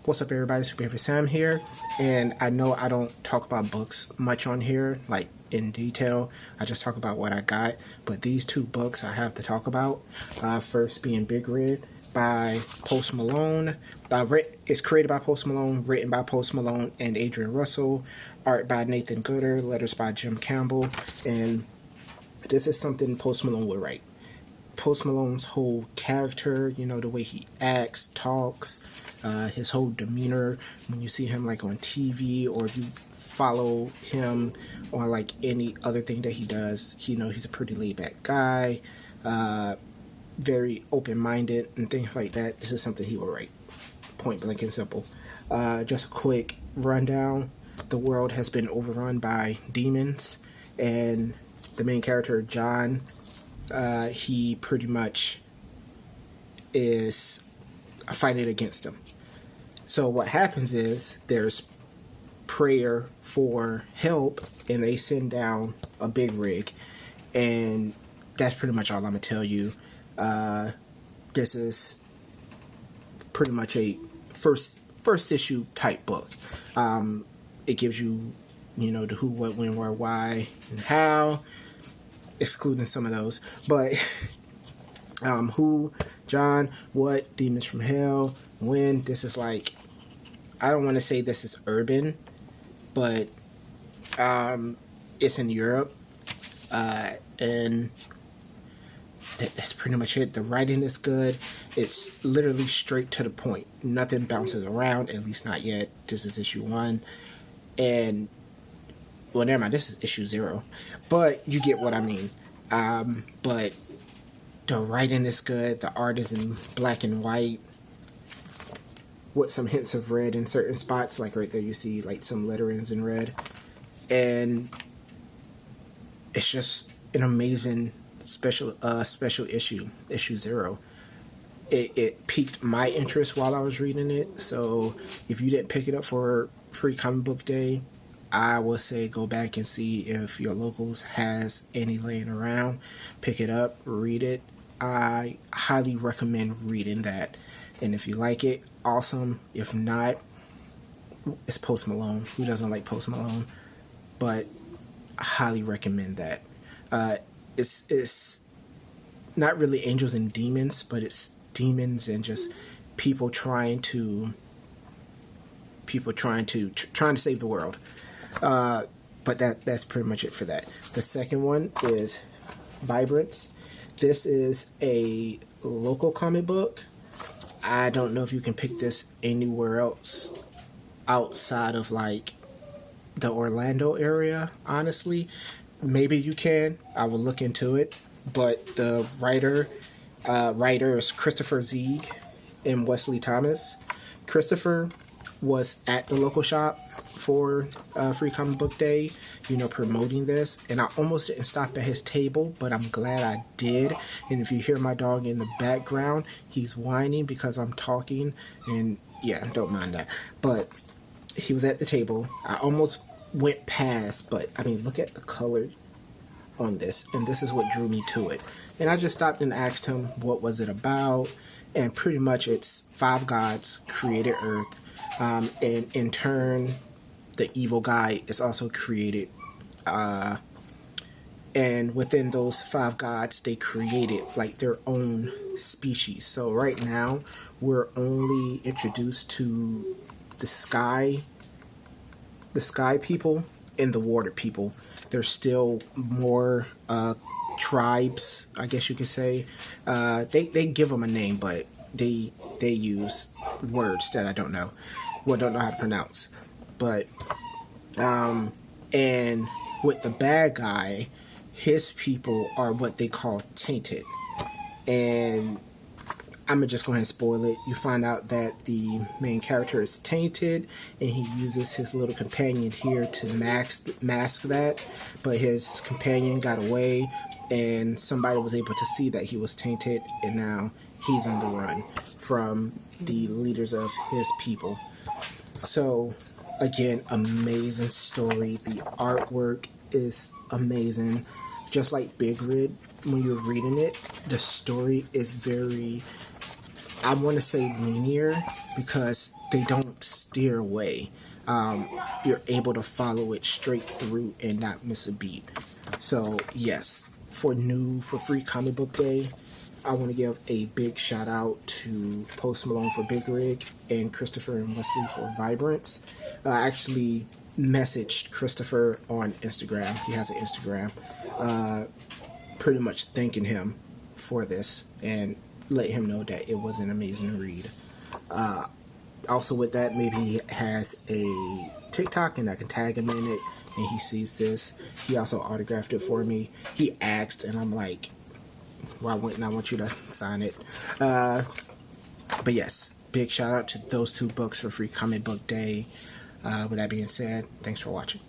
What's up, everybody? Super Heavy Sam here, and I know I don't talk about books much on here, like in detail. I just talk about what I got, but these two books I have to talk about. First being Big Rig by Post Malone. It's created by Post Malone, written by Post Malone and Adrian Russell, art by Nathan Gooder, letters by Jim Campbell, and this is something Post Malone would write. Post Malone's whole character, you know, the way he acts, talks, his whole demeanor when you see him like on TV, or if you follow him on like any other thing that he does, you know, he's a pretty laid back guy, very open minded and things like that. This is something he will write. Point blank and simple. Just a quick rundown. The world has been overrun by demons, and the main character, John, he pretty much is fighting against them. So what happens is there's prayer for help, and they send down a big rig, and that's pretty much all I'm gonna tell you. This is pretty much a first issue type book. It gives you, you know, the who, what, when, where, why, and how, excluding some of those, but who, John, what, demons from hell, when. This is like, I don't want to say this is urban, but it's in Europe, and that's pretty much it. The writing is good. It's literally straight to the point. Nothing bounces around, at least not yet. This is issue 1, and well, never mind, this is issue 0, but you get what I mean. But the writing is good. The art is in black and white with some hints of red in certain spots, like right there you see like some letterings in red, and it's just an amazing special issue 0. It piqued my interest while I was reading it, so if you didn't pick it up for Free Comic Book Day, I will say go back and see if your locals has any laying around. Pick it up, read it. I highly recommend reading that, and if you like it, awesome. If not, it's Post Malone. Who doesn't like Post Malone? But I highly recommend that. It's not really angels and demons, but it's demons and just people trying to save the world. But that's pretty much it for that. The second one is Vibrance. This is a local comic book. I don't know if you can pick this anywhere else outside of like the Orlando area, honestly. Maybe you can. I will look into it. But the writer is Christopher Zeig and Wesley Thomas. Christopher was at the local shop for Free Comic Book Day, you know, promoting this, and I almost didn't stop at his table, but I'm glad I did. And if you hear my dog in the background, he's whining because I'm talking, and yeah, don't mind that. But he was at the table. I almost went past, but I mean, look at the color on this, and this is what drew me to it. And I just stopped and asked him what was it about, and pretty much it's 5 gods created Earth, and in turn the evil guy is also created, and within those 5 gods they created like their own species. So right now we're only introduced to the sky people and the water people. There's still more tribes, I guess you could say. They give them a name, but they use words that I don't know how to pronounce. But and with the bad guy, his people are what they call tainted, and I'm gonna just go ahead and spoil it. You find out that the main character is tainted, and he uses his little companion here to mask that, but his companion got away, and somebody was able to see that he was tainted, and now he's on the run from the leaders of his people. So again, amazing story. The artwork is amazing. Just like Big Rig, when you're reading it, the story is very I want to say linear because they don't steer away. You're able to follow it straight through and not miss a beat. So yes, for free comic book day, I want to give a big shout out to Post Malone for Big Rig and Christopher and Wesley for Vibrance. I actually messaged Christopher on Instagram. He has an Instagram. Pretty much thanking him for this and let him know that it was an amazing read. Also with that, maybe he has a TikTok and I can tag him in it and he sees this. He also autographed it for me. He asked and I'm like, well, I want you to sign it. But yes, big shout out to those two books for free comic book day. With that being said, thanks for watching.